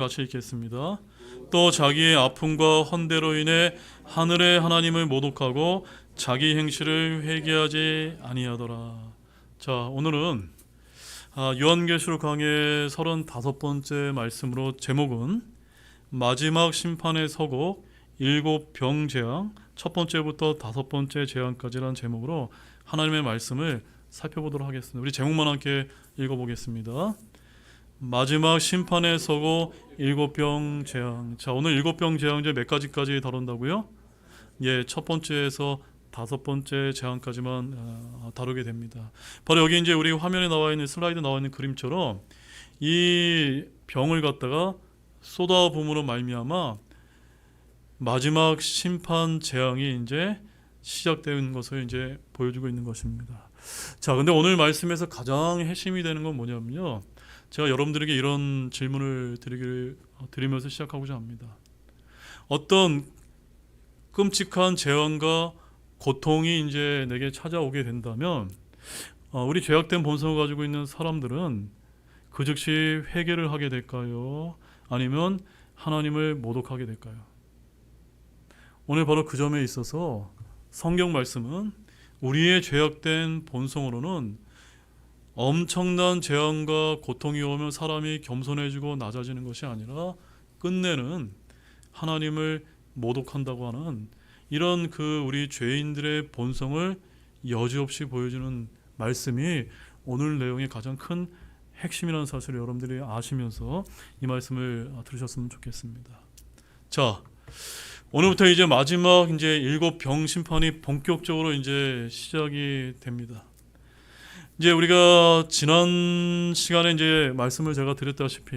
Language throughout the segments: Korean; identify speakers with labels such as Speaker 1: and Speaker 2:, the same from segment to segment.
Speaker 1: 같이 읽겠습니다. 또 자기의 아픔과 헌대로 인해 하늘의 하나님을 모독하고 자기 행실을 회개하지 아니하더라. 자, 오늘은 요한계시록 강의 35번째 말씀으로 제목은 마지막 심판에 서고 일곱 병 재앙, 첫 번째부터 다섯 번째 재앙까지라는 제목으로 하나님의 말씀을 살펴보도록 하겠습니다. 우리 제목만 함께 읽어보겠습니다. 마지막 심판에 서고 일곱 병 재앙. 자, 오늘 일곱 병 재앙 몇 가지까지 다룬다고요? 예, 첫 번째에서 다섯 번째 재앙까지만 다루게 됩니다. 바로 여기 이제 우리 화면에 나와 있는 슬라이드 나와 있는 그림처럼 이 병을 갖다가 쏟아부음으로 말미암아 마지막 심판 재앙이 이제 시작되는 것을 이제 보여주고 있는 것입니다. 자, 근데 오늘 말씀에서 가장 핵심이 되는 건 뭐냐면요. 제가 여러분들에게 이런 질문을 드리면서 시작하고자 합니다. 어떤 끔찍한 재앙과 고통이 이제 내게 찾아오게 된다면 우리 죄악된 본성을 가지고 있는 사람들은 그 즉시 회개를 하게 될까요? 아니면 하나님을 모독하게 될까요? 오늘 바로 그 점에 있어서 성경 말씀은 우리의 죄악된 본성으로는 엄청난 재앙과 고통이 오면 사람이 겸손해지고 낮아지는 것이 아니라 끝내는 하나님을 모독한다고 하는 이런 그 우리 죄인들의 본성을 여지없이 보여주는 말씀이 오늘 내용의 가장 큰 핵심이라는 사실을 여러분들이 아시면서 이 말씀을 들으셨으면 좋겠습니다. 자, 오늘부터 이제 마지막 이제 일곱 병 심판이 본격적으로 이제 시작이 됩니다. 이제 우리가 지난 시간에 이제 말씀을 제가 드렸다시피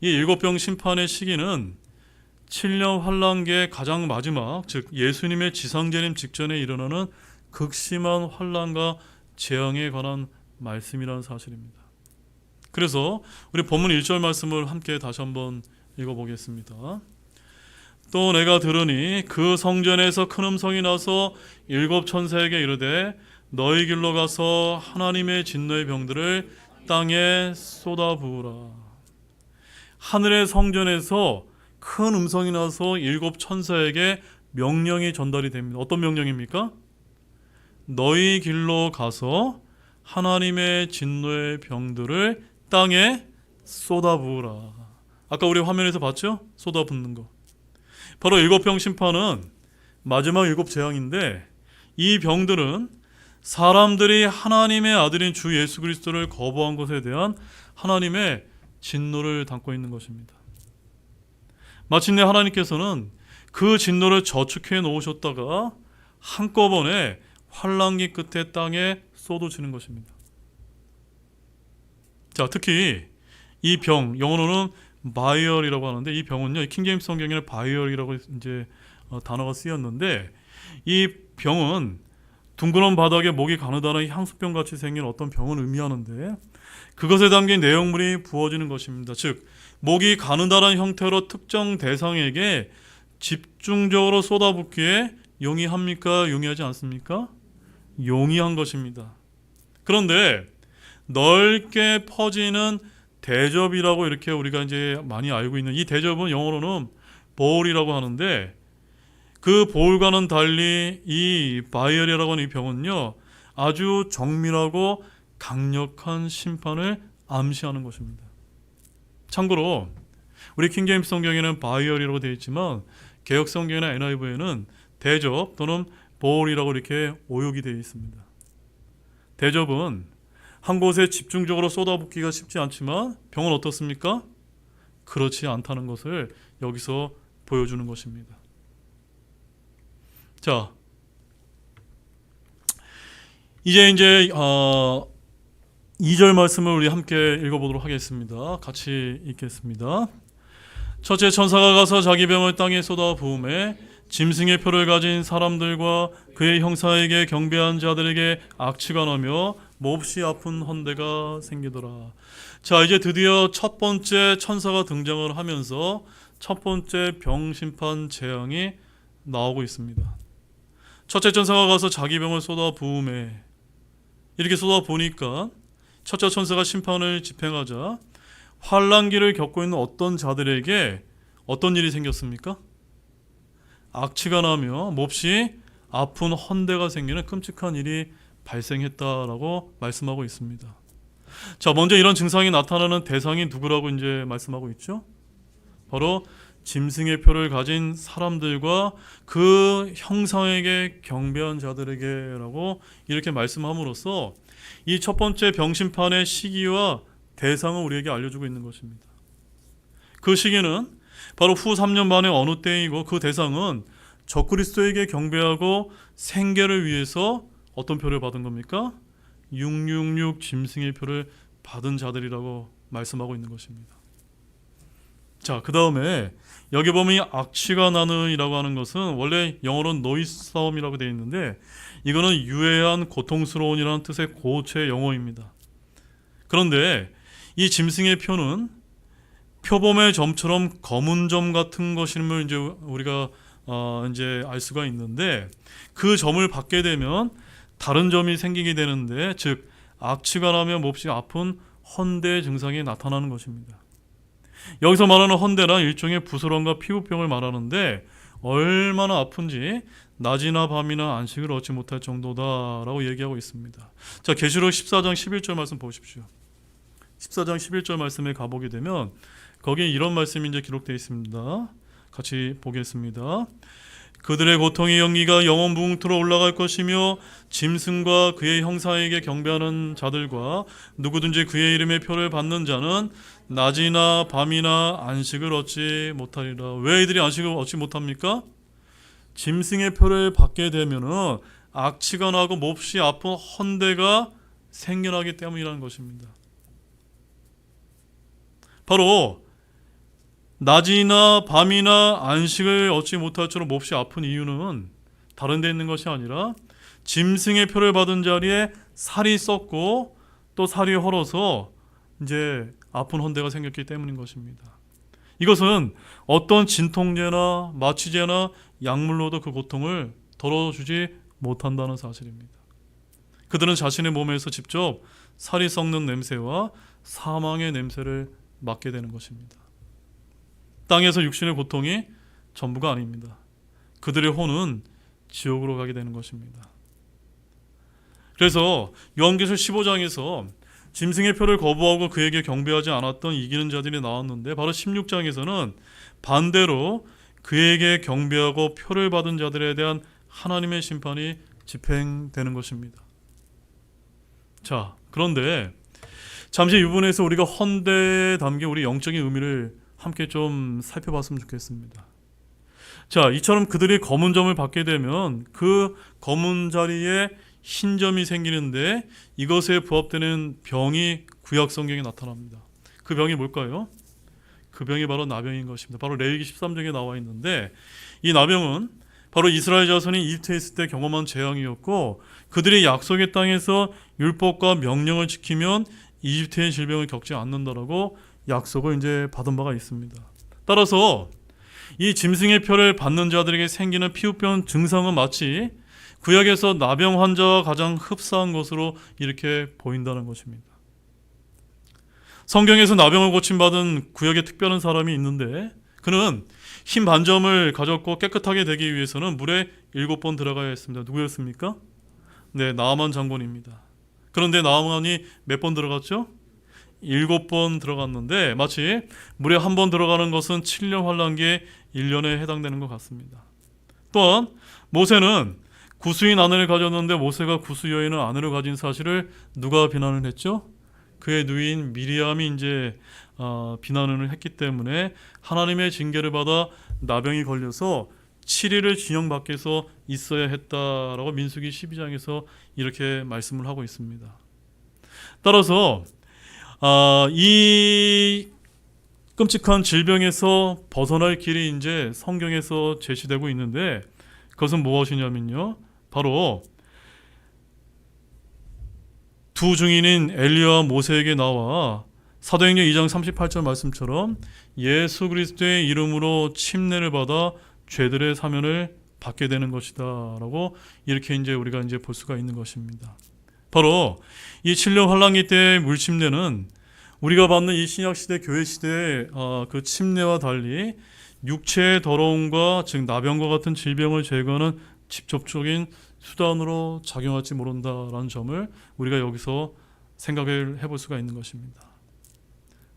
Speaker 1: 이 일곱 병 심판의 시기는 7년 환란기의 가장 마지막, 즉 예수님의 지상재림 직전에 일어나는 극심한 환란과 재앙에 관한 말씀이라는 사실입니다. 그래서 우리 본문 1절 말씀을 함께 다시 한번 읽어보겠습니다. 또 내가 들으니 그 성전에서 큰 음성이 나서 일곱 천사에게 이르되 너희 길로 가서 하나님의 진노의 병들을 땅에 쏟아부으라. 하늘의 성전에서 큰 음성이 나서 일곱 천사에게 명령이 전달이 됩니다. 어떤 명령입니까? 너희 길로 가서 하나님의 진노의 병들을 땅에 쏟아부으라. 아까 우리 화면에서 봤죠? 쏟아붓는 거. 바로 일곱 병 심판은 마지막 일곱 재앙인데 이 병들은 사람들이 하나님의 아들인 주 예수 그리스도를 거부한 것에 대한 하나님의 진노를 담고 있는 것입니다. 마침내 하나님께서는 그 진노를 저축해 놓으셨다가 한꺼번에 환란기 끝에 땅에 쏟아지는 것입니다. 자, 특히 이 병, 영어로는 바이얼이라고 하는데 이 병은요, 킹제임스 성경에는 바이얼이라고 이제 단어가 쓰였는데 이 병은 둥그런 바닥에 목이 가느다란 향수병 같이 생긴 어떤 병을 의미하는데 그것에 담긴 내용물이 부어지는 것입니다. 즉 목이 가느다란 형태로 특정 대상에게 집중적으로 쏟아붓기에 용이합니까? 용이하지 않습니까? 용이한 것입니다. 그런데 넓게 퍼지는 대접이라고 이렇게 우리가 이제 많이 알고 있는 이 대접은 영어로는 볼이라고 하는데 그 볼과는 달리 이 바이얼이라고 하는 이 병은요 아주 정밀하고 강력한 심판을 암시하는 것입니다. 참고로 우리 킹제임스 성경에는 바이얼이라고 되어 있지만 개역 성경이나 NIV에는 대접 또는 볼이라고 이렇게 오역이 되어 있습니다. 대접은 한 곳에 집중적으로 쏟아붓기가 쉽지 않지만 병은 어떻습니까? 그렇지 않다는 것을 여기서 보여주는 것입니다. 자, 이제 2절 말씀을 우리 함께 읽어보도록 하겠습니다. 같이 읽겠습니다. 첫째 천사가 가서 자기 병을 땅에 쏟아 부음에 짐승의 표를 가진 사람들과 그의 형사에게 경배한 자들에게 악취가 나며 몹시 아픈 헌대가 생기더라. 자, 이제 드디어 첫 번째 천사가 등장을 하면서 첫 번째 병심판 재앙이 나오고 있습니다. 첫째 천사가 가서 자기 병을 쏟아 부음에 이렇게 쏟아 보니까 첫째 천사가 심판을 집행하자 환난기를 겪고 있는 어떤 자들에게 어떤 일이 생겼습니까? 악취가 나며 몹시 아픈 헌대가 생기는 끔찍한 일이 발생했다라고 말씀하고 있습니다. 자, 먼저 이런 증상이 나타나는 대상이 누구라고 이제 말씀하고 있죠? 바로 짐승의 표를 가진 사람들과 그 형상에게 경배한 자들에게라고 이렇게 말씀함으로써 이 첫 번째 병심판의 시기와 대상을 우리에게 알려주고 있는 것입니다. 그 시기는 바로 후 3년 만에 어느 때이고, 그 대상은 적그리스도에게 경배하고 생계를 위해서 어떤 표를 받은 겁니까? 666 짐승의 표를 받은 자들이라고 말씀하고 있는 것입니다. 자, 그 다음에 여기 보면 이 악취가 나는이라고 하는 것은 원래 영어로는 노이썸이라고 되어 있는데, 이거는 유해한 고통스러운이라는 뜻의 고체 영어입니다. 그런데 이 짐승의 표는 표범의 점처럼 검은 점 같은 것임을 이제 우리가 이제 알 수가 있는데, 그 점을 받게 되면 다른 점이 생기게 되는데, 즉 악취가 나며 몹시 아픈 헌대 증상이 나타나는 것입니다. 여기서 말하는 헌대란 일종의 부스럼과 피부병을 말하는데, 얼마나 아픈지 낮이나 밤이나 안식을 얻지 못할 정도다라고 얘기하고 있습니다. 자, 계시록 14장 11절 말씀 보십시오. 14장 11절 말씀에 가보게 되면 거기에 이런 말씀이 이제 기록되어 있습니다. 같이 보겠습니다. 그들의 고통의 연기가 영원 무궁토로 올라갈 것이며 짐승과 그의 형상에게 경배하는 자들과 누구든지 그의 이름의 표를 받는 자는 낮이나 밤이나 안식을 얻지 못하리라. 왜 이들이 안식을 얻지 못합니까? 짐승의 표를 받게 되면은 악취가 나고 몹시 아픈 헌대가 생겨나기 때문이라는 것입니다. 바로 낮이나 밤이나 안식을 얻지 못할 처럼 몹시 아픈 이유는 다른 데 있는 것이 아니라 짐승의 표를 받은 자리에 살이 썩고 또 살이 헐어서 이제 아픈 헌대가 생겼기 때문인 것입니다. 이것은 어떤 진통제나 마취제나 약물로도 그 고통을 덜어주지 못한다는 사실입니다. 그들은 자신의 몸에서 직접 살이 썩는 냄새와 사망의 냄새를 맡게 되는 것입니다. 땅에서 육신의 고통이 전부가 아닙니다. 그들의 혼은 지옥으로 가게 되는 것입니다. 그래서 요한계시록 15장에서 짐승의 표를 거부하고 그에게 경배하지 않았던 이기는 자들이 나왔는데, 바로 16장에서는 반대로 그에게 경배하고 표를 받은 자들에 대한 하나님의 심판이 집행되는 것입니다. 자, 그런데 잠시 이 부분에서 우리가 헌대에 담긴 우리 영적인 의미를 함께 좀 살펴봤으면 좋겠습니다. 자, 이처럼 그들이 검은 점을 받게 되면 그 검은 자리에 흰 점이 생기는데, 이것에 부합되는 병이 구약 성경에 나타납니다. 그 병이 뭘까요? 그 병이 바로 나병인 것입니다. 바로 레위기 13장에 나와 있는데, 이 나병은 바로 이스라엘 자손이 이집트에 있을 때 경험한 재앙이었고, 그들이 약속의 땅에서 율법과 명령을 지키면 이집트의 질병을 겪지 않는다라고 약속을 이제 받은 바가 있습니다. 따라서 이 짐승의 표를 받는 자들에게 생기는 피부병 증상은 마치 구약에서 나병 환자와 가장 흡사한 것으로 이렇게 보인다는 것입니다. 성경에서 나병을 고침받은 구약의 특별한 사람이 있는데, 그는 흰 반점을 가졌고 깨끗하게 되기 위해서는 물에 7번 들어가야 했습니다. 누구였습니까? 네, 나아만 장군입니다. 그런데 나아만이 몇 번 들어갔죠? 7번 들어갔는데, 마치 물에 한 번 들어가는 것은 7년 환란기에 1년에 해당되는 것 같습니다. 또한 모세는 구수인 아내를 가졌는데, 모세가 구수 여인은 아내를 가진 사실을 누가 비난을 했죠? 그의 누이인 미리암이 이제 비난을 했기 때문에 하나님의 징계를 받아 나병이 걸려서 7일을 진영 밖에서 있어야 했다라고 민수기 12장에서 이렇게 말씀을 하고 있습니다. 따라서 이 끔찍한 질병에서 벗어날 길이 이제 성경에서 제시되고 있는데, 그것은 무엇이냐면요, 바로 두 증인인 엘리야와 모세에게 나와 사도행전 2장 38절 말씀처럼 예수 그리스도의 이름으로 침례를 받아 죄들의 사면을 받게 되는 것이다라고 이렇게 이제 우리가 이제 볼 수가 있는 것입니다. 바로 이 7년 환란기 때의 물침례는 우리가 받는 이 신약시대 교회시대의 그 침례와 달리 육체의 더러움과 즉 나병과 같은 질병을 제거하는 직접적인 수단으로 작용할지 모른다라는 점을 우리가 여기서 생각을 해볼 수가 있는 것입니다.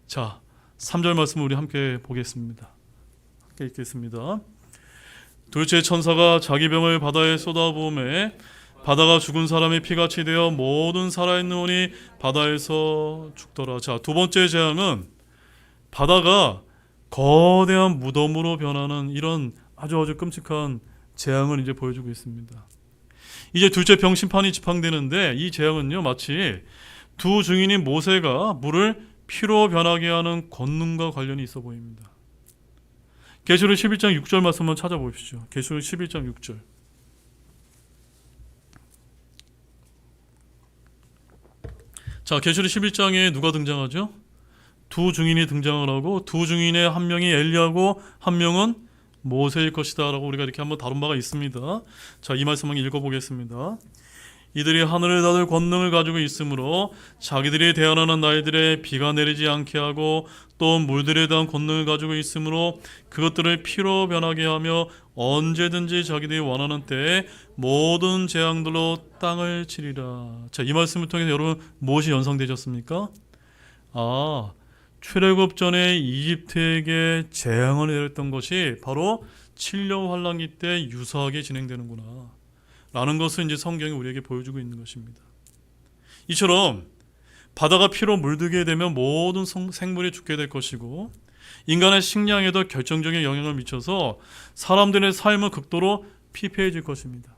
Speaker 1: 자, 3절 말씀을 우리 함께 보겠습니다. 함께 읽겠습니다. 둘째 천사가 자기 병을 바다에 쏟아부음에 바다가 죽은 사람의 피같이 되어 모든 살아있는 혼이 바다에서 죽더라. 자, 두 번째 재앙은 바다가 거대한 무덤으로 변하는 이런 아주 끔찍한 재앙을 이제 보여주고 있습니다. 이제 둘째 병 심판이 지팡되는데 이 재앙은요, 마치 두 증인인 모세가 물을 피로 변하게 하는 권능과 관련이 있어 보입니다. 계시록 11장 6절 말씀을 찾아보십시오. 계시록 11장 6절. 자, 계시록 11장에 누가 등장하죠? 두 증인이 등장을 하고 두 증인의 한 명이 엘리야고 한 명은 모세일 것이다 라고 우리가 이렇게 한번 다룬 바가 있습니다. 자, 이 말씀 한번 읽어보겠습니다. 이들이 하늘을 닫을 권능을 가지고 있으므로 자기들이 대언하는 날들에 비가 내리지 않게 하고 또 물들에 대한 권능을 가지고 있으므로 그것들을 피로 변하게 하며 언제든지 자기들이 원하는 때에 모든 재앙들로 땅을 치리라. 자, 이 말씀을 통해서 여러분 무엇이 연상되셨습니까? 출애굽 전에 이집트에게 재앙을 내렸던 것이 바로 7년 환란기 때 유사하게 진행되는구나 라는 것을 이제 성경이 우리에게 보여주고 있는 것입니다. 이처럼 바다가 피로 물들게 되면 모든 생물이 죽게 될 것이고 인간의 식량에도 결정적인 영향을 미쳐서 사람들의 삶은 극도로 피폐해질 것입니다.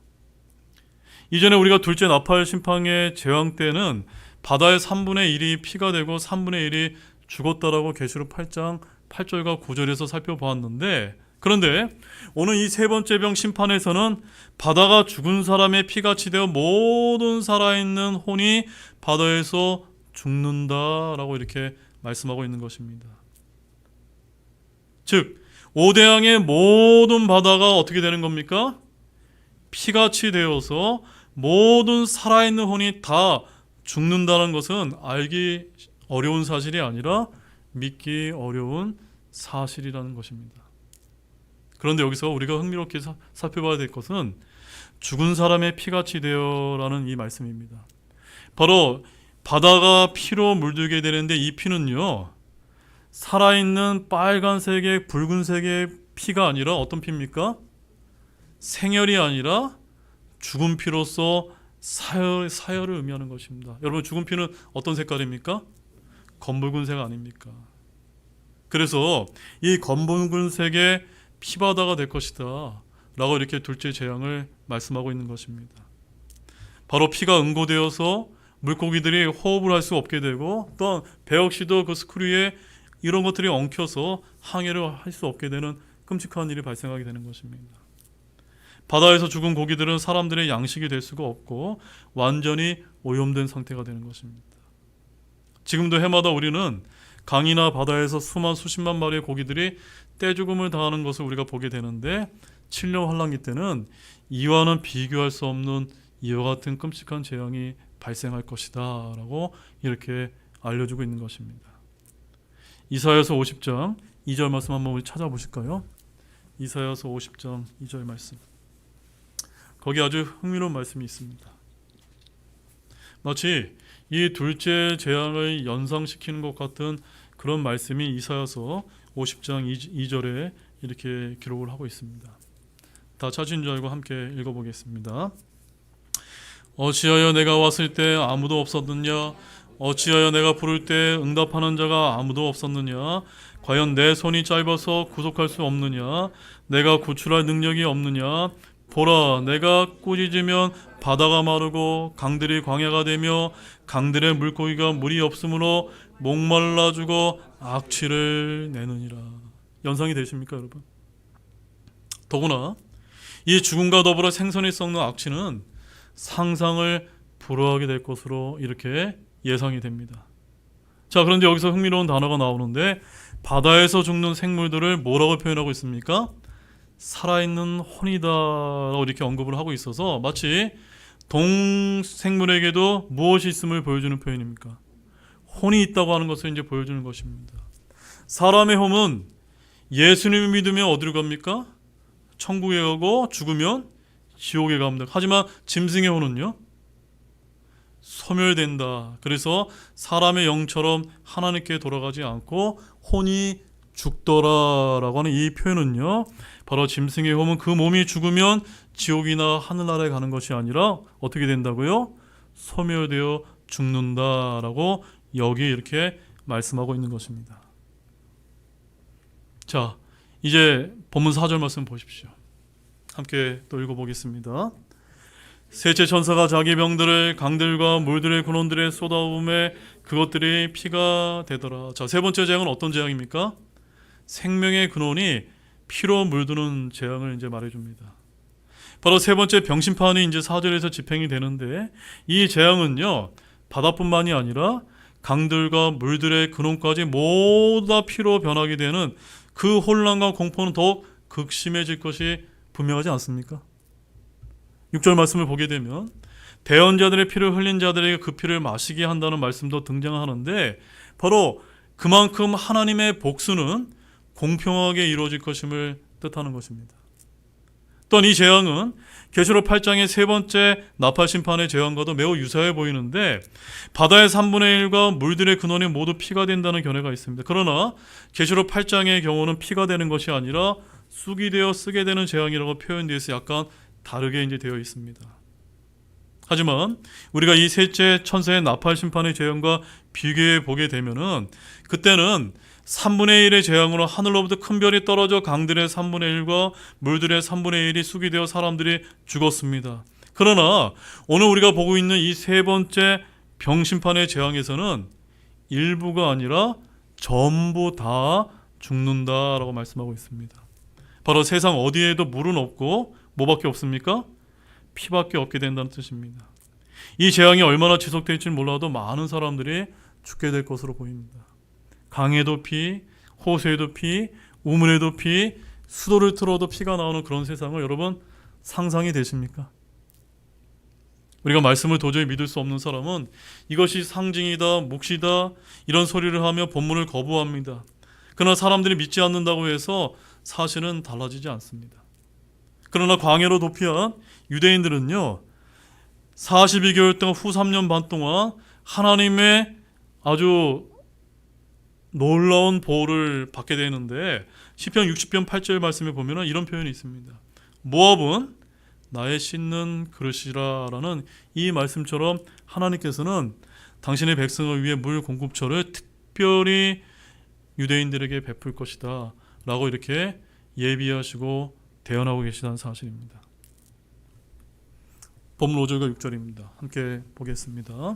Speaker 1: 이전에 우리가 둘째 나팔 심판의 재앙 때는 바다의 3분의 1이 피가 되고 3분의 1이 죽었다라고 계시록 8장 8절과 9절에서 살펴보았는데, 그런데 오늘 이 세 번째 병 심판에서는 바다가 죽은 사람의 피같이 되어 모든 살아있는 혼이 바다에서 죽는다라고 이렇게 말씀하고 있는 것입니다. 즉 5대양의 모든 바다가 어떻게 되는 겁니까? 피같이 되어서 모든 살아있는 혼이 다 죽는다는 것은 알기 어려운 사실이 아니라 믿기 어려운 사실이라는 것입니다. 그런데 여기서 우리가 흥미롭게 살펴봐야 될 것은 죽은 사람의 피같이 되어라는 이 말씀입니다. 바로 바다가 피로 물들게 되는데 이 피는요, 살아있는 빨간색의 붉은색의 피가 아니라 어떤 피입니까? 생혈이 아니라 죽은 피로서 사혈을 의미하는 것입니다. 여러분, 죽은 피는 어떤 색깔입니까? 검붉은색 아닙니까? 그래서 이 검붉은색의 피바다가 될 것이다 라고 이렇게 둘째 재앙을 말씀하고 있는 것입니다. 바로 피가 응고되어서 물고기들이 호흡을 할 수 없게 되고 또한 배 역시도 그 스크류에 이런 것들이 엉켜서 항해를 할 수 없게 되는 끔찍한 일이 발생하게 되는 것입니다. 바다에서 죽은 고기들은 사람들의 양식이 될 수가 없고 완전히 오염된 상태가 되는 것입니다. 지금도 해마다 우리는 강이나 바다에서 수십만 마리의 고기들이 떼죽음을 당하는 것을 우리가 보게 되는데 7년 환란기 때는 이와는 비교할 수 없는 이와 같은 끔찍한 재앙이 발생할 것이다 라고 이렇게 알려주고 있는 것입니다. 이사야서 50장 2절 말씀 한번 우리 찾아보실까요? 이사야서 50장 2절 말씀. 거기 아주 흥미로운 말씀이 있습니다. 마치 이 둘째 재앙을 연상시키는 것 같은 그런 말씀이 이사야서 50장 2절에 이렇게 기록을 하고 있습니다. 다 찾으신 줄 알고 함께 읽어보겠습니다. 어찌하여 내가 왔을 때 아무도 없었느냐? 어찌하여 내가 부를 때 응답하는 자가 아무도 없었느냐? 과연 내 손이 짧아서 구속할 수 없느냐? 내가 구출할 능력이 없느냐? 보라, 내가 꾸짖으면 바다가 마르고 강들이 광야가 되며 강들의 물고기가 물이 없으므로 목말라 죽어 악취를 내느니라. 연상이 되십니까, 여러분? 더구나 이 죽음과 더불어 생선이 썩는 악취는 상상을 불허하게 될 것으로 이렇게 예상이 됩니다. 자, 그런데 여기서 흥미로운 단어가 나오는데 바다에서 죽는 생물들을 뭐라고 표현하고 있습니까? 살아있는 혼이다라고 이렇게 언급을 하고 있어서 마치 동생물에게도 무엇이 있음을 보여주는 표현입니까? 혼이 있다고 하는 것을 이제 보여주는 것입니다. 사람의 혼은 예수님을 믿으면 어디로 갑니까? 천국에 가고 죽으면 지옥에 갑니다. 하지만 짐승의 혼은요? 소멸된다. 그래서 사람의 영처럼 하나님께 돌아가지 않고 혼이 죽더라라고 하는 이 표현은요, 바로 짐승의 혼은 그 몸이 죽으면 지옥이나 하늘나라에 가는 것이 아니라 어떻게 된다고요? 소멸되어 죽는다라고 여기 이렇게 말씀하고 있는 것입니다. 자, 이제 본문 4절 말씀 보십시오. 함께 또 읽어보겠습니다. 셋째 천사가 자기 병들을 강들과 물들의 근원들에 쏟아부음에 그것들이 피가 되더라. 자, 세 번째 재앙은 어떤 재앙입니까? 생명의 근원이 피로 물드는 재앙을 이제 말해줍니다. 바로 세 번째 병심판이 이제 4절에서 집행이 되는데, 이 재앙은요, 바다뿐만이 아니라 강들과 물들의 근원까지 모두 다 피로 변하게 되는 그 혼란과 공포는 더욱 극심해질 것이 분명하지 않습니까? 6절 말씀을 보게 되면 대언자들의 피를 흘린 자들에게 그 피를 마시게 한다는 말씀도 등장하는데, 바로 그만큼 하나님의 복수는 공평하게 이루어질 것임을 뜻하는 것입니다. 또한 이 재앙은 계시록 8장의 세 번째 나팔 심판의 재앙과도 매우 유사해 보이는데, 바다의 3분의 1과 물들의 근원이 모두 피가 된다는 견해가 있습니다. 그러나 계시록 8장의 경우는 피가 되는 것이 아니라 쑥이 되어 쓰게 되는 재앙이라고 표현되어 있어 약간 다르게 이제 되어 있습니다. 하지만 우리가 이 셋째 천사의 나팔 심판의 재앙과 비교해 보게 되면은, 그때는 3분의 1의 재앙으로 하늘로부터 큰 별이 떨어져 강들의 3분의 1과 물들의 3분의 1이 쑥이 되어 사람들이 죽었습니다. 그러나 오늘 우리가 보고 있는 이 세 번째 병심판의 재앙에서는 일부가 아니라 전부 다 죽는다라고 말씀하고 있습니다. 바로 세상 어디에도 물은 없고 뭐밖에 없습니까? 피밖에 없게 된다는 뜻입니다. 이 재앙이 얼마나 지속될지 몰라도 많은 사람들이 죽게 될 것으로 보입니다. 강에도 피, 호수에도 피, 우물에도 피, 수도를 틀어도 피가 나오는 그런 세상을 여러분 상상이 되십니까? 우리가 말씀을 도저히 믿을 수 없는 사람은 이것이 상징이다, 묵시다 이런 소리를 하며 본문을 거부합니다. 그러나 사람들이 믿지 않는다고 해서 사실은 달라지지 않습니다. 그러나 광야로 도피한 유대인들은요, 42개월 동안 후 3년 반 동안 하나님의 아주 놀라운 보호를 받게 되는데, 시편 60편 8절 말씀에 보면 이런 표현이 있습니다. 모압은 나의 씻는 그릇이라 라는 이 말씀처럼 하나님께서는 당신의 백성을 위해 물 공급처를 특별히 유대인들에게 베풀 것이다 라고 이렇게 예비하시고 대언하고 계시다는 사실입니다. 본문 5절과 6절입니다. 함께 보겠습니다.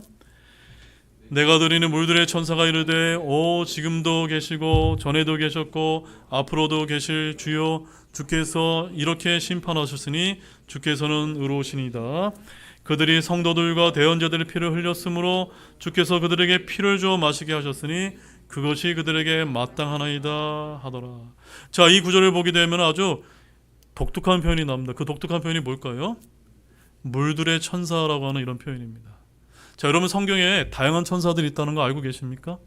Speaker 1: 내가 드리는 물들의 천사가 이르되 오 지금도 계시고 전에도 계셨고 앞으로도 계실 주여, 주께서 이렇게 심판하셨으니 주께서는 의로우시니다. 그들이 성도들과 대언자들의 피를 흘렸으므로 주께서 그들에게 피를 주어 마시게 하셨으니 그것이 그들에게 마땅하나이다 하더라. 자, 이 구절을 보게 되면 아주 독특한 표현이 나옵니다. 그 독특한 표현이 뭘까요? 물들의 천사라고 하는 이런 표현입니다. 자, 여러분 성경에 다양한 천사들이 있다는 거 알고 계십니까?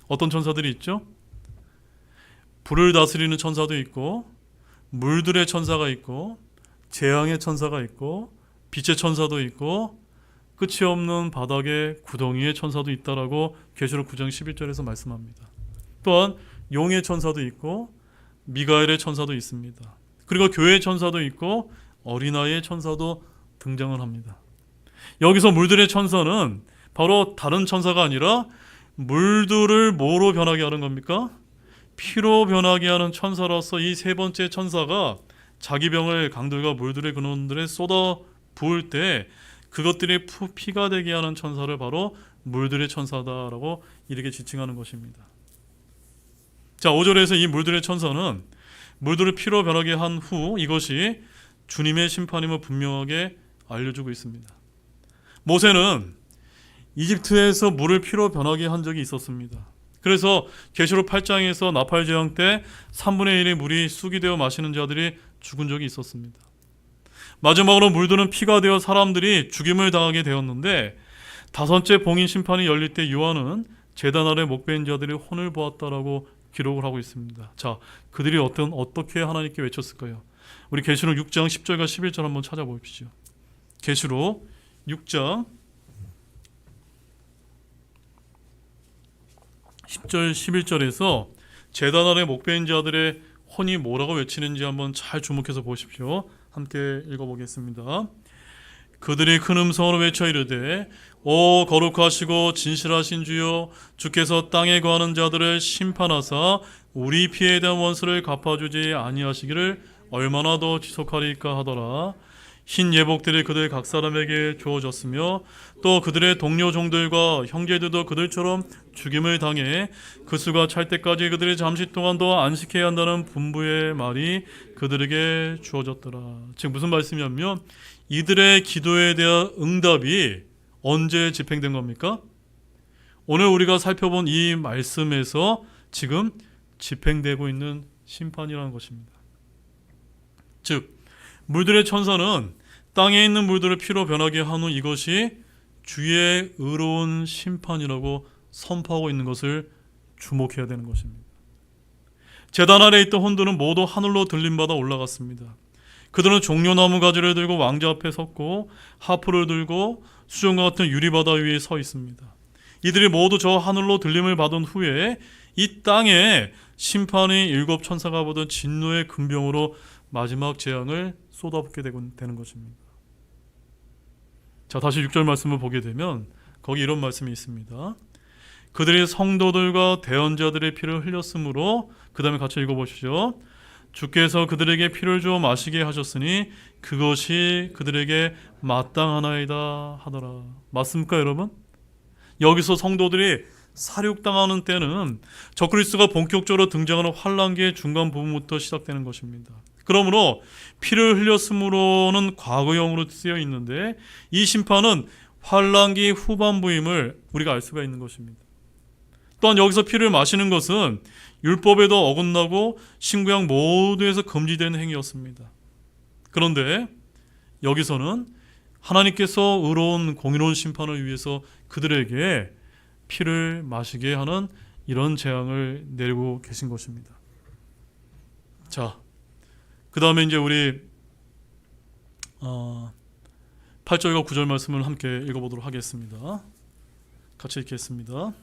Speaker 1: 어떤 천사들이 있죠? 불을 다스리는 천사도 있고, 물들의 천사가 있고, 재앙의 천사가 있고, 빛의 천사도 있고, 끝이 없는 바닥에 구덩이의 천사도 있다라고 계시록 9장 11절에서 말씀합니다. 또한 용의 천사도 있고 미가엘의 천사도 있습니다. 그리고 교회의 천사도 있고 어린아이의 천사도 등장을 합니다. 여기서 물들의 천사는 바로 다른 천사가 아니라 물들을 뭐로 변하게 하는 겁니까? 피로 변하게 하는 천사로서 이 세 번째 천사가 자기 병을 강들과 물들의 근원들에 쏟아 부을 때 그것들이 피가 되게 하는 천사를 바로 물들의 천사다라고 이렇게 지칭하는 것입니다. 자, 5절에서 이 물들의 천사는 물들을 피로 변하게 한 후 이것이 주님의 심판임을 분명하게 알려주고 있습니다. 모세는 이집트에서 물을 피로 변하게 한 적이 있었습니다. 그래서 계시록 8장에서 나팔 재앙 때 3분의 1의 물이 쑥이 되어 마시는 자들이 죽은 적이 있었습니다. 마지막으로 물들은 피가 되어 사람들이 죽임을 당하게 되었는데, 다섯째 봉인 심판이 열릴 때 요한은 제단 아래 목베인 자들이 혼을 보았다라고 기록을 하고 있습니다. 자, 그들이 어떻게 하나님께 외쳤을까요? 우리 계시록 6장 10절과 11절 한번 찾아보십시오. 계시록 6장 10절 11절에서 제단 아래 목베인 자들의 혼이 뭐라고 외치는지 한번 잘 주목해서 보십시오. 함께 읽어보겠습니다. 그들이 큰 음성으로 외쳐 이르되 오 거룩하시고 진실하신 주여, 주께서 땅에 거하는 자들을 심판하사 우리 피에 대한 원수를 갚아주지 아니하시기를 얼마나 더 지속하리까 하더라. 흰 예복들이 그들 각 사람에게 주어졌으며 또 그들의 동료 종들과 형제들도 그들처럼 죽임을 당해 그 수가 찰 때까지 그들이 잠시 동안 더 안식해야 한다는 분부의 말이 그들에게 주어졌더라. 즉 무슨 말씀이냐면 이들의 기도에 대한 응답이 언제 집행된 겁니까? 오늘 우리가 살펴본 이 말씀에서 지금 집행되고 있는 심판이라는 것입니다. 즉 물들의 천사는 땅에 있는 물들을 피로 변하게 한 후 이것이 주의 의로운 심판이라고 선포하고 있는 것을 주목해야 되는 것입니다. 제단 아래 있던 혼들은 모두 하늘로 들림받아 올라갔습니다. 그들은 종려나무 가지를 들고 왕자 앞에 섰고 하프를 들고 수정과 같은 유리바다 위에 서 있습니다. 이들이 모두 저 하늘로 들림을 받은 후에 이 땅에 심판이 일곱 천사가 보던 진노의 군병으로 마지막 재앙을 쏟아붓게 되는 것입니다. 자, 다시 6절 말씀을 보게 되면 거기 이런 말씀이 있습니다. 그들이 성도들과 대언자들의 피를 흘렸으므로, 그 다음에 같이 읽어보시죠. 주께서 그들에게 피를 주어 마시게 하셨으니 그것이 그들에게 마땅하나이다 하더라. 맞습니까 여러분? 여기서 성도들이 사륙당하는 때는 적그리스도가 본격적으로 등장하는 환란기의 중간 부분부터 시작되는 것입니다. 그러므로 피를 흘렸으므로는 과거형으로 쓰여 있는데 이 심판은 환란기 후반부임을 우리가 알 수가 있는 것입니다. 또한 여기서 피를 마시는 것은 율법에도 어긋나고 신구약 모두에서 금지된 행위였습니다. 그런데 여기서는 하나님께서 의로운 공의로운 심판을 위해서 그들에게 피를 마시게 하는 이런 재앙을 내리고 계신 것입니다. 자, 그 다음에 이제 우리 8절과 9절 말씀을 함께 읽어보도록 하겠습니다. 같이 읽겠습니다.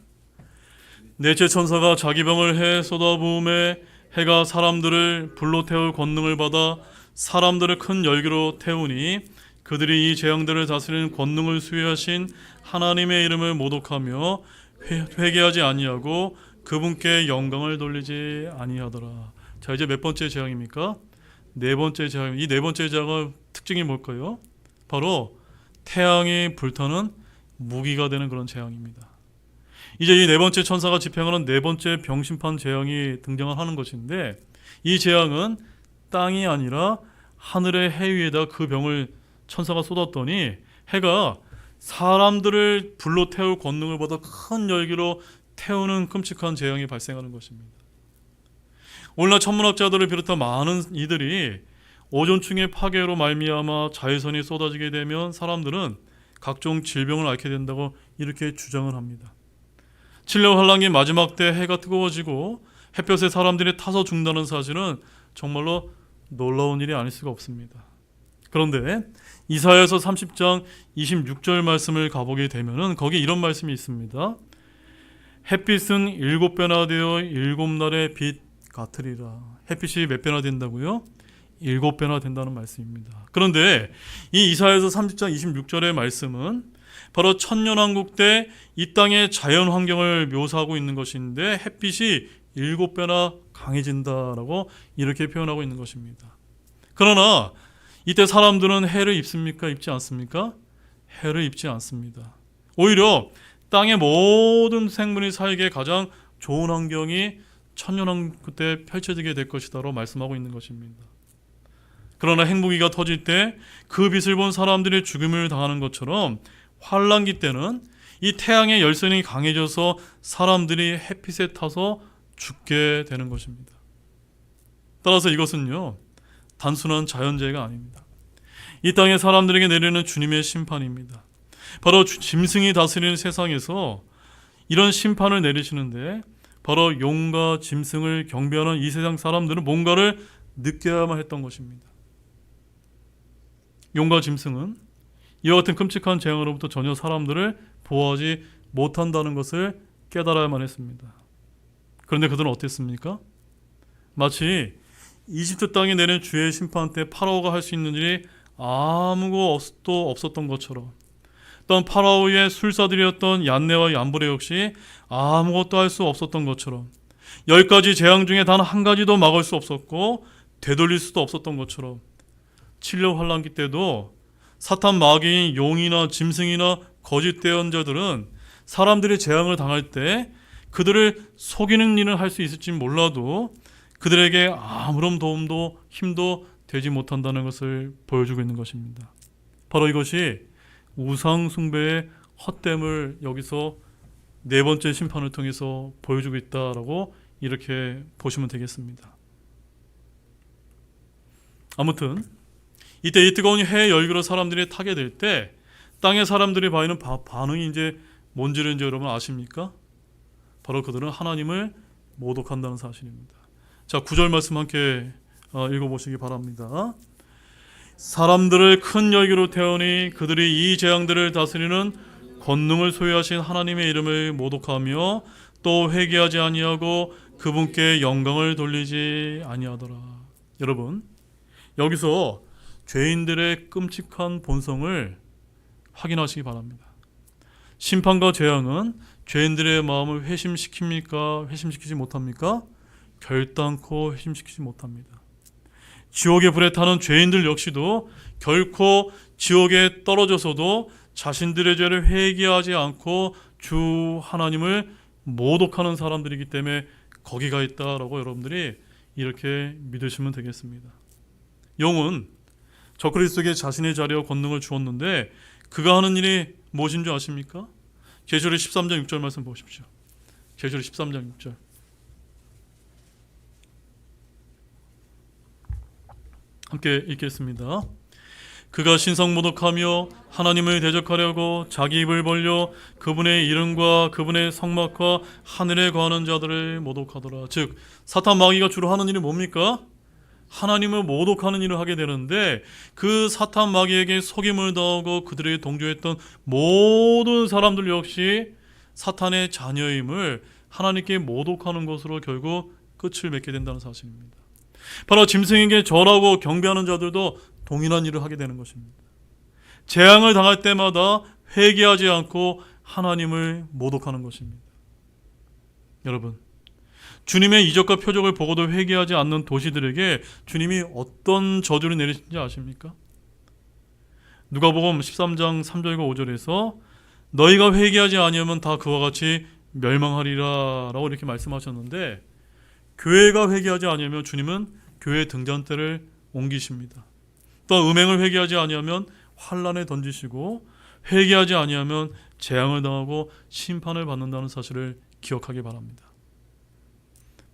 Speaker 1: 넷째 천사가 자기 병을 해 쏟아부음에 해가 사람들을 불로 태울 권능을 받아 사람들을 큰 열기로 태우니 그들이 이 재앙들을 다스리는 권능을 수여하신 하나님의 이름을 모독하며 회개하지 아니하고 그분께 영광을 돌리지 아니하더라. 자, 이제 몇 번째 재앙입니까? 네 번째 재앙. 이 네 번째 재앙의 특징이 뭘까요? 바로 태양이 불타는 무기가 되는 그런 재앙입니다. 이제 이 네 번째 천사가 집행하는 네 번째 병심판 재앙이 등장을 하는 것인데 이 재앙은 땅이 아니라 하늘의 해 위에다 그 병을 천사가 쏟았더니 해가 사람들을 불로 태울 권능을 받아 큰 열기로 태우는 끔찍한 재앙이 발생하는 것입니다. 오늘날 천문학자들을 비롯한 많은 이들이 오존층의 파괴로 말미암아 자외선이 쏟아지게 되면 사람들은 각종 질병을 앓게 된다고 이렇게 주장을 합니다. 7년 환란기 마지막 때 해가 뜨거워지고 햇볕에 사람들이 타서 죽는다는 사실은 정말로 놀라운 일이 아닐 수가 없습니다. 그런데 이사야서 30장 26절 말씀을 가보게 되면은 거기 이런 말씀이 있습니다. 햇빛은 7배나 되어 7날의 빛 같으리라. 햇빛이 몇 배나 된다고요? 7배나 된다는 말씀입니다. 그런데 이 이사야서 30장 26절의 말씀은 바로 천년왕국 때 이 땅의 자연 환경을 묘사하고 있는 것인데 햇빛이 7배나 강해진다라고 이렇게 표현하고 있는 것입니다. 그러나 이때 사람들은 해를 입습니까? 입지 않습니까? 해를 입지 않습니다. 오히려 땅의 모든 생물이 살기에 가장 좋은 환경이 천년왕국 때 펼쳐지게 될 것이다라고 말씀하고 있는 것입니다. 그러나 핵무기가 터질 때 그 빛을 본 사람들이 죽음을 당하는 것처럼 환란기 때는 이 태양의 열선이 강해져서 사람들이 햇빛에 타서 죽게 되는 것입니다. 따라서 이것은요, 단순한 자연재해가 아닙니다. 이 땅의 사람들에게 내리는 주님의 심판입니다. 바로 짐승이 다스리는 세상에서 이런 심판을 내리시는데 바로 용과 짐승을 경배하는 이 세상 사람들은 뭔가를 느껴야만 했던 것입니다. 용과 짐승은 이와 같은 끔찍한 재앙으로부터 전혀 사람들을 보호하지 못한다는 것을 깨달아야만 했습니다. 그런데 그들은 어땠습니까? 마치 이집트 땅에 내린 주의 심판 때 파라오가 할 수 있는 일이 아무것도 없었던 것처럼, 또한 파라오의 술사들이었던 얀네와 얀브레 역시 아무것도 할 수 없었던 것처럼, 10가지 재앙 중에 단 한 가지도 막을 수 없었고 되돌릴 수도 없었던 것처럼 7년 환란기 때도 사탄 마귀인 용이나 짐승이나 거짓 대언자들은 사람들이 재앙을 당할 때 그들을 속이는 일을 할 수 있을지 몰라도 그들에게 아무런 도움도 힘도 되지 못한다는 것을 보여주고 있는 것입니다. 바로 이것이 우상 숭배의 헛됨을 여기서 네 번째 심판을 통해서 보여주고 있다라고 이렇게 보시면 되겠습니다. 아무튼 이때 이 뜨거운 해 열기로 사람들이 타게 될 때 땅의 사람들이 보이는 반응이 이제 뭔지를 이제 여러분 아십니까? 바로 그들은 하나님을 모독한다는 사실입니다. 자, 9절 말씀 함께 읽어보시기 바랍니다. 사람들을 큰 열기로 태우니 그들이 이 재앙들을 다스리는 권능을 소유하신 하나님의 이름을 모독하며 또 회개하지 아니하고 그분께 영광을 돌리지 아니하더라. 여러분, 여기서 죄인들의 끔찍한 본성을 확인하시기 바랍니다. 심판과 재앙은 죄인들의 마음을 회심시킵니까? 회심시키지 못합니까? 결단코 회심시키지 못합니다. 지옥의 불에 타는 죄인들 역시도 결코 지옥에 떨어져서도 자신들의 죄를 회개하지 않고 주 하나님을 모독하는 사람들이기 때문에 거기가 있다라고 여러분들이 이렇게 믿으시면 되겠습니다. 용은 적그리스도에게 자신의 자리와 권능을 주었는데 그가 하는 일이 무엇인 줄 아십니까? 계시록 13장 6절 말씀 보십시오. 계시록 13장 6절. 함께 읽겠습니다. 그가 신성모독하며 하나님을 대적하려고 자기 입을 벌려 그분의 이름과 그분의 성막과 하늘에 거하는 자들을 모독하더라. 즉 사탄 마귀가 주로 하는 일이 뭡니까? 하나님을 모독하는 일을 하게 되는데 그 사탄 마귀에게 속임을 당하고 그들에게 동조했던 모든 사람들 역시 사탄의 자녀임을 하나님께 모독하는 것으로 결국 끝을 맺게 된다는 사실입니다. 바로 짐승에게 절하고 경배하는 자들도 동일한 일을 하게 되는 것입니다. 재앙을 당할 때마다 회개하지 않고 하나님을 모독하는 것입니다. 여러분, 주님의 이적과 표적을 보고도 회개하지 않는 도시들에게 주님이 어떤 저주를 내리신지 아십니까? 누가복음 13장 3절과 5절에서 너희가 회개하지 아니하면 다 그와 같이 멸망하리라 라고 이렇게 말씀하셨는데, 교회가 회개하지 아니하면 주님은 교회 등잔대를 옮기십니다. 또 음행을 회개하지 아니하면 환란에 던지시고, 회개하지 아니하면 재앙을 당하고 심판을 받는다는 사실을 기억하기 바랍니다.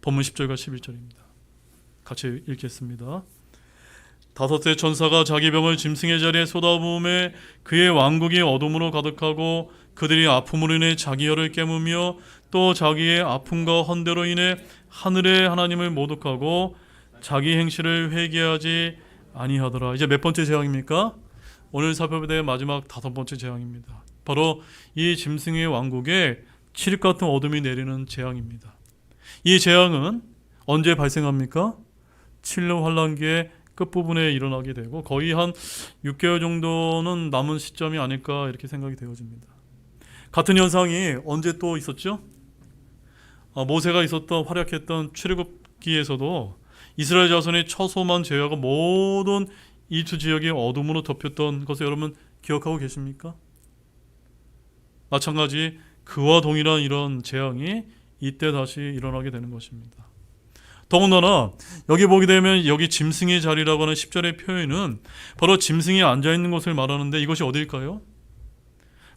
Speaker 1: 본문 10절과 11절입니다. 같이 읽겠습니다. 다섯째 천사가 자기 병을 짐승의 자리에 쏟아부음에 그의 왕국이 어둠으로 가득하고 그들이 아픔으로 인해 자기 혀를 깨무며 또 자기의 아픔과 헌대로 인해 하늘의 하나님을 모독하고 자기 행실을 회개하지 아니하더라. 이제 몇 번째 재앙입니까? 오늘 살펴볼 때 마지막 5번째 재앙입니다. 바로 이 짐승의 왕국에 칠흑 같은 어둠이 내리는 재앙입니다. 이 재앙은 언제 발생합니까? 7년 환란기의 끝부분에 일어나게 되고 거의 한 6개월 정도는 남은 시점이 아닐까 이렇게 생각이 되어집니다. 같은 현상이 언제 또 있었죠? 모세가 있었던 활약했던 출애굽기에서도 이스라엘 자손의 처소만 제외하고 모든 이투 지역이 어둠으로 덮였던 것을 여러분 기억하고 계십니까? 마찬가지 그와 동일한 이런 재앙이 이때 다시 일어나게 되는 것입니다. 더군다나 여기 보게 되면 여기 짐승의 자리라고 하는 10절의 표현은 바로 짐승이 앉아있는 것을 말하는데 이것이 어딜까요?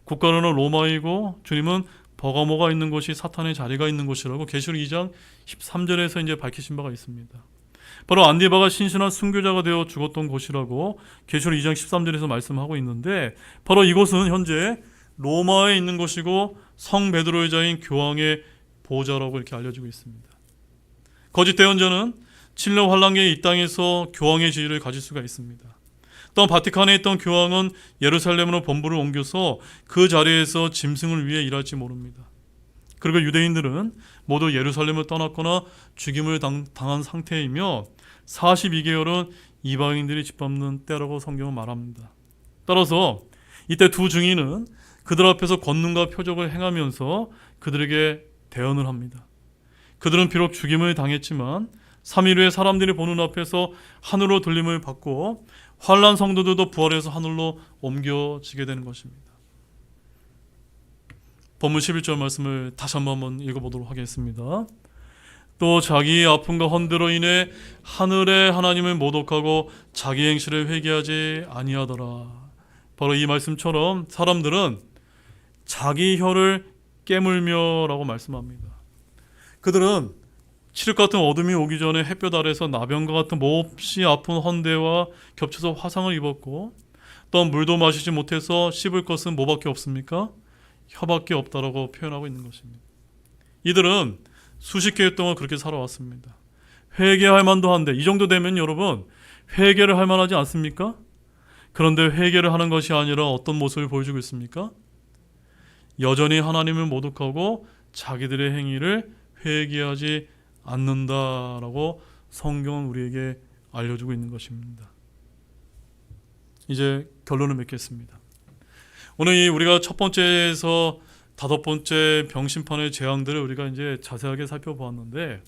Speaker 1: 국가로는 로마이고 주님은 버가모가 있는 곳이 사탄의 자리가 있는 곳이라고 계시록 2장 13절에서 이제 밝히신 바가 있습니다. 바로 안디바가 신실한 순교자가 되어 죽었던 곳이라고 계시록 2장 13절에서 말씀하고 있는데 바로 이곳은 현재 로마에 있는 것이고 성 베드로의 자인 교황의 보좌라고 이렇게 알려지고 있습니다. 거짓 대언자는 칠레 환란기에 이 땅에서 교황의 지위를 가질 수가 있습니다. 또한 바티칸에 있던 교황은 예루살렘으로 본부를 옮겨서 그 자리에서 짐승을 위해 일할지 모릅니다. 그리고 유대인들은 모두 예루살렘을 떠났거나 죽임을 당한 상태이며 42개월은 이방인들이 짓밟는 때라고 성경은 말합니다. 따라서 이때 두 증인은 그들 앞에서 권능과 표적을 행하면서 그들에게 대언을 합니다. 그들은 비록 죽임을 당했지만 3일 후에 사람들이 보는 앞에서 하늘로 들림을 받고 환난 성도들도 부활해서 하늘로 옮겨지게 되는 것입니다. 본문 11절 말씀을 다시 한번 읽어보도록 하겠습니다. 또 자기의 아픔과 헌대로 인해 하늘의 하나님을 모독하고 자기 행실을 회개하지 아니하더라. 바로 이 말씀처럼 사람들은 자기 혀를 깨물며 라고 말씀합니다. 그들은 칠흑 같은 어둠이 오기 전에 햇볕 아래서 나병과 같은 몹시 아픈 헌대와 겹쳐서 화상을 입었고, 또한 물도 마시지 못해서 씹을 것은 뭐밖에 없습니까? 혀밖에 없다라고 표현하고 있는 것입니다. 이들은 수십 개월 동안 그렇게 살아왔습니다. 회개할 만도 한데 이 정도 되면 여러분 회개를 할 만하지 않습니까? 그런데 회개를 하는 것이 아니라 어떤 모습을 보여주고 있습니까? 여전히 하나님을 모독하고 자기들의 행위를 회개하지 않는다라고 성경은 우리에게 알려주고 있는 것입니다. 이제 결론을 맺겠습니다. 오늘 우리가 첫 번째에서 다섯 번째 병심판의 재앙들을 우리가 이제 자세하게 살펴보았는데,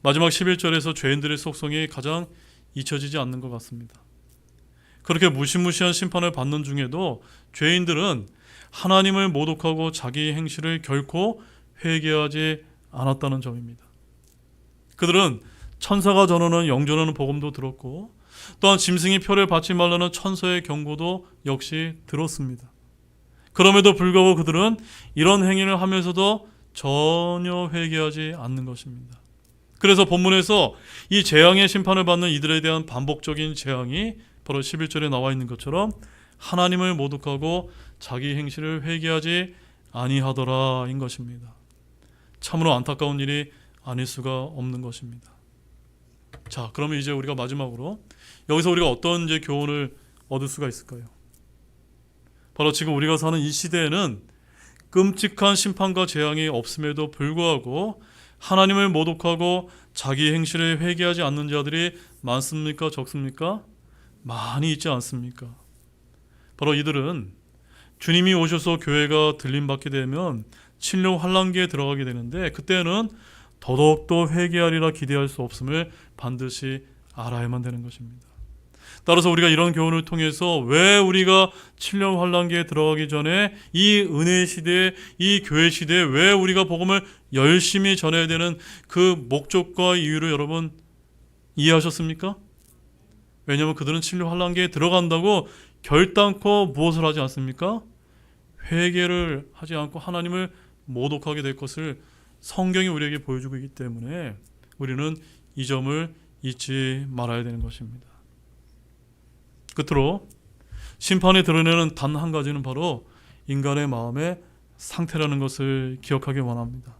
Speaker 1: 마지막 11절에서 죄인들의 속성이 가장 잊혀지지 않는 것 같습니다. 그렇게 무시무시한 심판을 받는 중에도 죄인들은 하나님을 모독하고 자기 행실을 결코 회개하지 않았다는 점입니다. 그들은 천사가 전하는 영전하는 복음도 들었고, 또한 짐승이 표를 받지 말라는 천사의 경고도 역시 들었습니다. 그럼에도 불구하고 그들은 이런 행위를 하면서도 전혀 회개하지 않는 것입니다. 그래서 본문에서 이 재앙의 심판을 받는 이들에 대한 반복적인 재앙이 바로 11절에 나와 있는 것처럼 하나님을 모독하고 자기 행실을 회개하지 아니하더라 인 것입니다. 참으로 안타까운 일이 아닐 수가 없는 것입니다. 자, 그러면 이제 우리가 마지막으로 여기서 우리가 어떤 이제 교훈을 얻을 수가 있을까요? 바로 지금 우리가 사는 이 시대에는 끔찍한 심판과 재앙이 없음에도 불구하고 하나님을 모독하고 자기 행실을 회개하지 않는 자들이 많습니까? 적습니까? 많이 있지 않습니까? 바로 이들은 주님이 오셔서 교회가 들림받게 되면 칠령 환란기에 들어가게 되는데, 그때는 더더욱더 회개하리라 기대할 수 없음을 반드시 알아야만 되는 것입니다. 따라서 우리가 이런 교훈을 통해서 왜 우리가 7년 환란기에 들어가기 전에 이 은혜 시대에, 이 교회 시대에 왜 우리가 복음을 열심히 전해야 되는 그 목적과 이유를 여러분 이해하셨습니까? 왜냐하면 그들은 7년 환란기에 들어간다고 결단코 무엇을 하지 않습니까? 회개를 하지 않고 하나님을 모독하게 될 것을 성경이 우리에게 보여주고 있기 때문에 우리는 이 점을 잊지 말아야 되는 것입니다. 끝으로 심판이 드러내는 단 한 가지는 바로 인간의 마음의 상태라는 것을 기억하기 원합니다.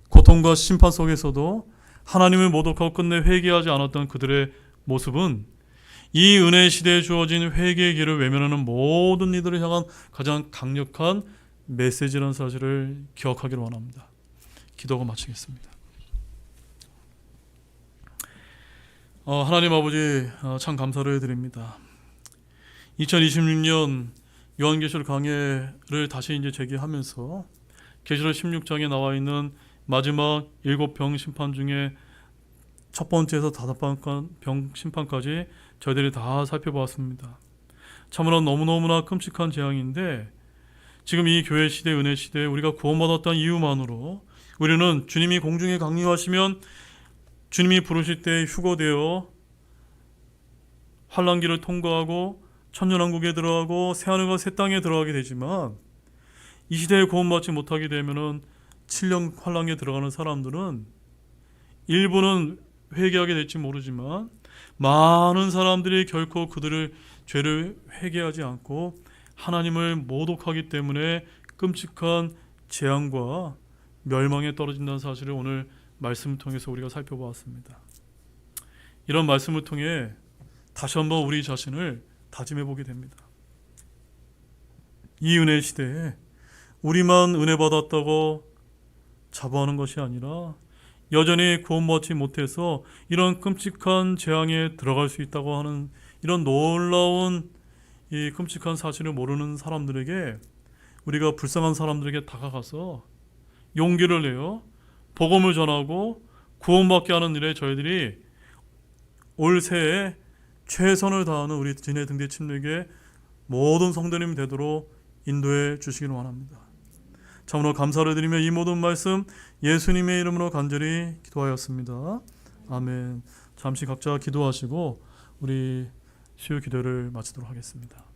Speaker 1: 고통과 심판 속에서도 하나님을 모독하고 끝내 회개하지 않았던 그들의 모습은 이 은혜 시대에 주어진 회개의 길을 외면하는 모든 이들을 향한 가장 강력한 메시지라는 사실을 기억하기를 원합니다. 기도가 마치겠습니다. 하나님 아버지, 참 감사를 드립니다. 2026년 요한계시록 강해를 다시 이제 재개하면서 계시록 16장에 나와 있는 마지막 7병 심판 중에 첫 번째에서 다섯 병 심판까지 저희들이 다 살펴보았습니다. 참으로 너무너무나 끔찍한 재앙인데, 지금 이 교회 시대, 은혜 시대에 우리가 구원받았다는 이유만으로 우리는 주님이 공중에 강림하시면 주님이 부르실 때 휴거되어 환란기를 통과하고 천년왕국에 들어가고 새하늘과 새 땅에 들어가게 되지만, 이 시대에 구원받지 못하게 되면은 7년 환란기에 들어가는 사람들은 일부는 회개하게 될지 모르지만 많은 사람들이 결코 그들의 죄를 회개하지 않고 하나님을 모독하기 때문에 끔찍한 재앙과 멸망에 떨어진다는 사실을 오늘 말씀을 통해서 우리가 살펴보았습니다. 이런 말씀을 통해 다시 한번 우리 자신을 다짐해 보게 됩니다. 이 은혜 시대에 우리만 은혜 받았다고 자부하는 것이 아니라 여전히 구원받지 못해서 이런 끔찍한 재앙에 들어갈 수 있다고 하는 이런 놀라운 이 끔찍한 사실을 모르는 사람들에게, 우리가 불쌍한 사람들에게 다가가서 용기를 내어 복음을 전하고 구원받게 하는 일에 저희들이 올 새해 최선을 다하는 우리 진해 등대 침례교회 모든 성도님 되도록 인도해 주시기를 원합니다. 참으로 감사를 드리며 이 모든 말씀 예수님의 이름으로 간절히 기도하였습니다. 아멘. 잠시 각자 기도하시고 우리 수요 기도를 마치도록 하겠습니다.